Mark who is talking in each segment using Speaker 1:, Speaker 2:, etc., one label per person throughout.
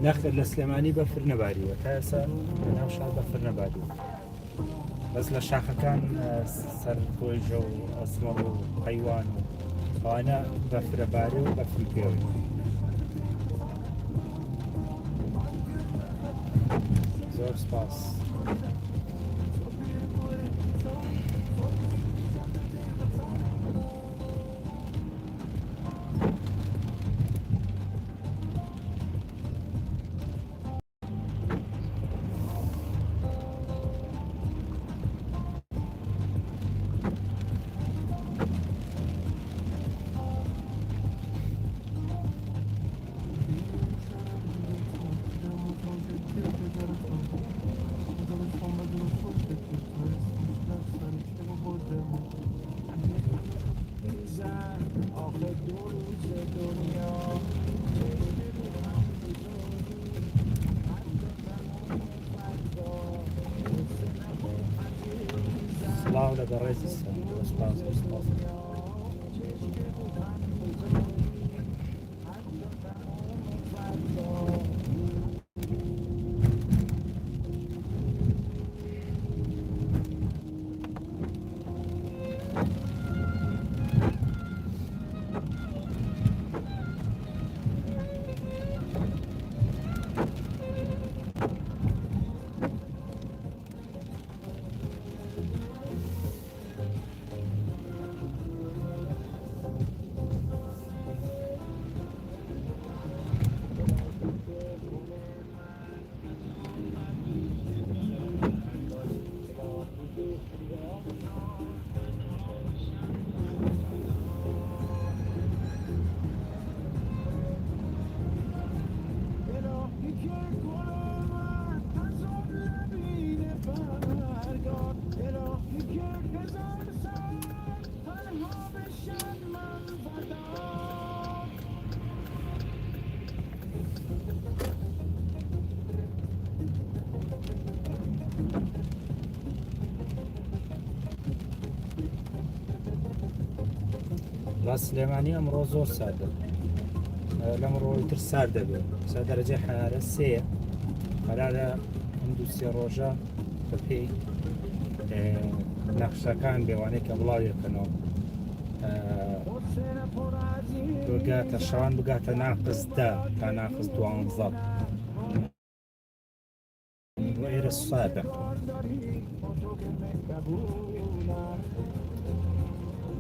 Speaker 1: نخل السليماني بفر نباري وتاسا أنا وشاد بفر نباري بس للشاخة كان سر كويجو أسمر وحيوان وأنا بفر باري وبفر بيوي زور سباس الله ولا بريز السنة سباس سليماني أمره زور سادة الأمر يتر سادة به درجة حرارة سيء حرارة عنده سي روجا ببي نقشة كان بيواني كبلاوية كانوا بقات الشوان بقات ناقص دا كان ناقص دوان ضب غير السابق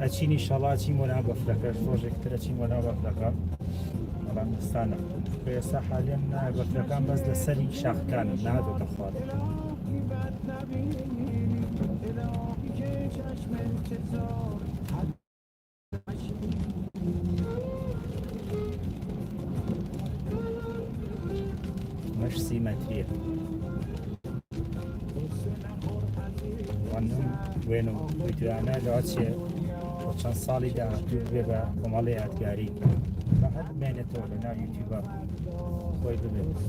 Speaker 1: أشيني شلا أشي منابف لك بروجكتر أشي منابف لك والله مستانة كيسا حاليا منابف لك بس لسري شاخ كان نادو تخوار مش سيمترية وانهم وينو بيتوانا لاتشي چند سالی داهاتوو بێ بە کۆمەڵی یادگاری بە هەر بمێنێتەوە لە ناو یوتیوبە خۆی ببێت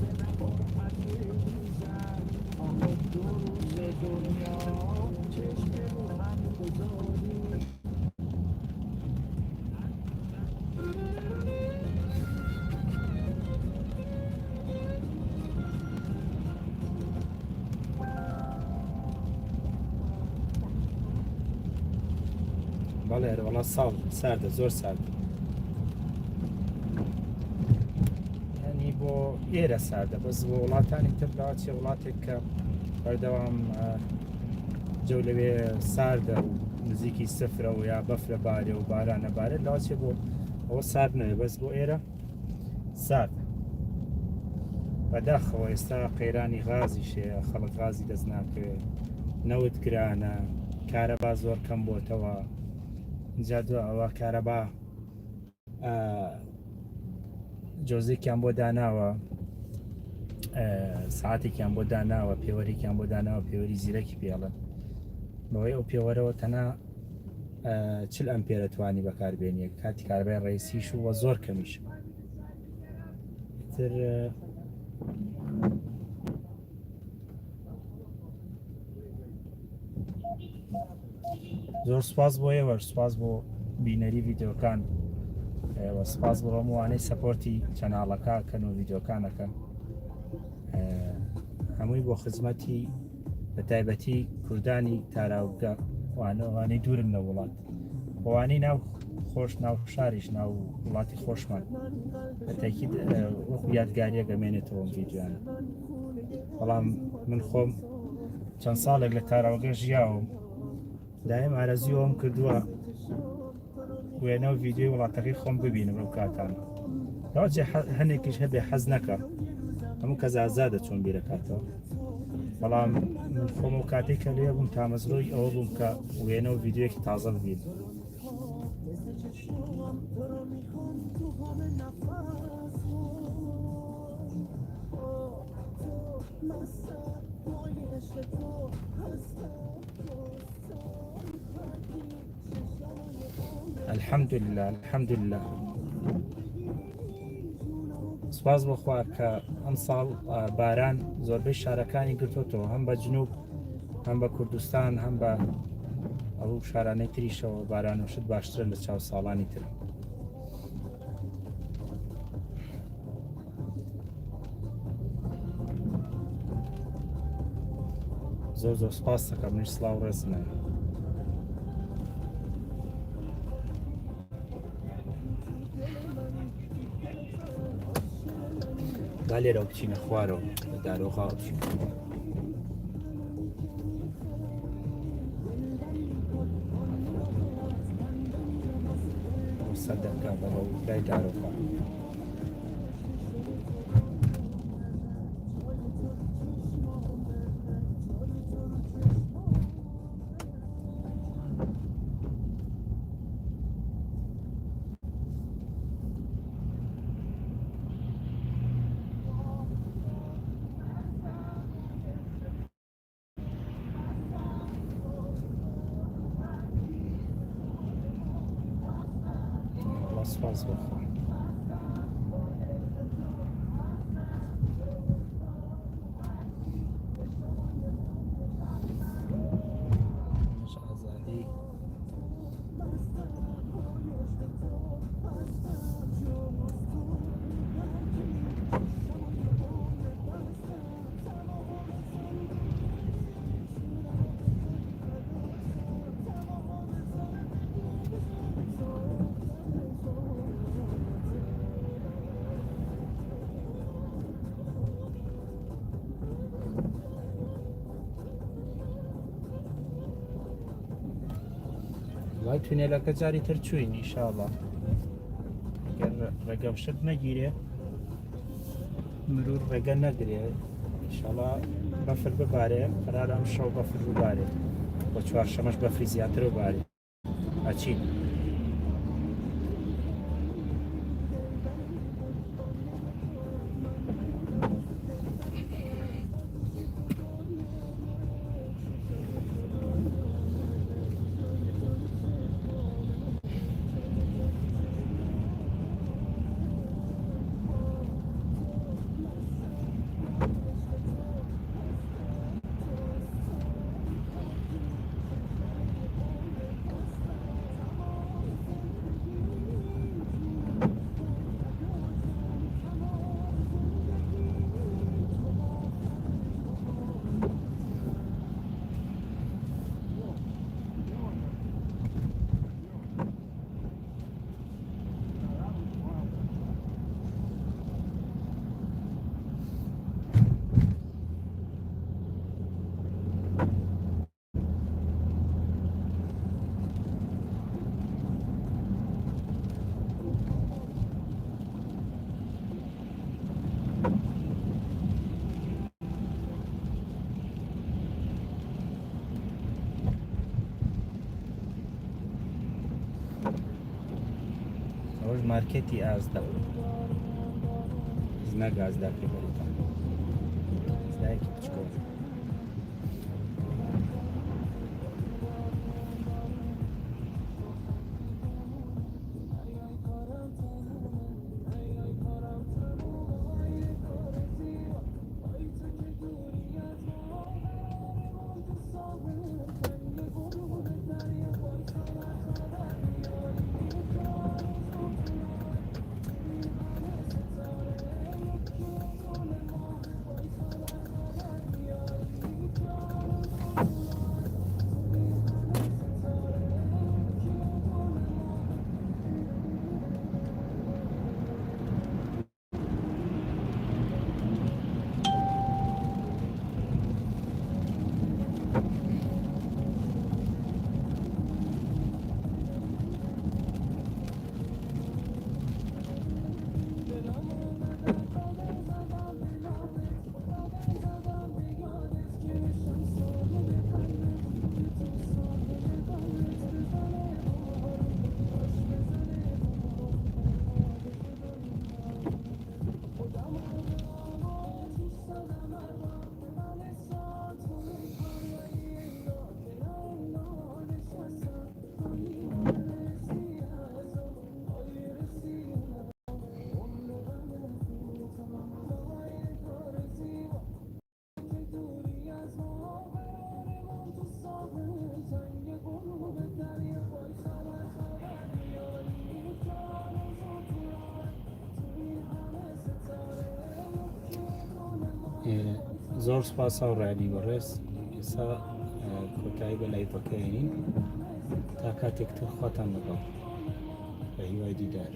Speaker 1: بەڵێ وەڵا ساڵ ساردە زۆر ساردە ینی بۆ ئێرە ساردە بەس بۆ وڵاتانی تر لاچێ وڵاتێک کە بەردەوام جەو لەوێ ساردە و نزیکی سفرە و یا بەفرە بارێ و بارانە بارێت لاچێ بۆ ئەوە سارد نەوێ بەس بۆ ئێرە ساردە بەداخەوە ئێستا قەیرانی غازی شەیە خەڵک غازی دەست ناکەوێت نەوت گرانە کارەبا زۆر کەم بۆتەوە اینجا دو ئەوە کارەبا جۆزێکیان بۆ داناوە ساعتێکیان بۆ داناوە پێوەرێکیان بۆ داناوە پێوەری زیرەکی پێڵن بەوەی ئەو پێوەرەوە تەنها 40 ئەمپێرە توانی بەکاربێنیە کاتی کارەبای ڕێیسیش وە زۆر کەمیش تر زۆر سپاس بۆ ئێوە سپاس بۆ بینەری ڤیددیۆکان و سپاس بۆ هەمووانەی سەپۆرتی چەناڵەکەکەن و ڤیددیۆکانەکەن هەمووی بۆ خزمەتی بە تایبەتی کوردانی تاراوگە وانەوانەی دوورن لە وڵات ئەوانەی ناو خۆش ناو شاریش ناو وڵاتی خۆشمان بەتاکید وەکو یادگاریە گەمێنێتەوە ڤیددیۆیانە بەڵام من خۆم چەند ساڵێک لە تاراوگە ژیاوم دایم ئارەزوی ئەوم کردووە وێنە و ڤیددیۆی وڵاتەکەی خۆم ببینم ئەو کاتانە داوجێ هەنێکیش هەبێ حەز نەکە هەموو کەس ئازادە چۆن بیرەکاتەوە بەڵام من خۆم و کاتێک کە لێ بووم تامەزرۆی ئەوە بووم کە وێنە و ڤیددیۆیەکی تازە ببین الحەمدولله الحەمدولله سپاس بۆخوا کە ئەم ساڵ باران زۆربەی شارەکانی گرتوتەوە هەم بە جنوب هەم بە کوردستان هەم بە ئەو شارانەی تریشەوە باران و شت باشترە لە چاو ساڵانی تر زۆر زۆر سپاس دەکەم منیش سڵاو ڕێزمە با لێرە بچینە خوارەوە لە دارۆخا بچین سەردەکە بەڵەو لای دارۆخا سپاس بخوا ئازادی وای تونێلەکە جاری تر چوین ئینشاڵڵا ئەگەر ڕێگەم شت نەگیرێ مرور ڕێگە نەگرێ ئینشاڵڵا بەفر ببارێ قەرارە ئەم شەو بەفر ببارێ بۆ چوارشەمەش بەفری زیاتر ببارێ ئەچین ئەوەش مارکێتی ئازدا زنەک ئازداکەی بەریتان زایەکی بچکۆ زۆر سوپاس هاوڕێنی بەڕێز ئێستا کۆتایی بە لایڤەکەین تا کاتێکتر خۆتان لەگەڵ بە هیوای دیدار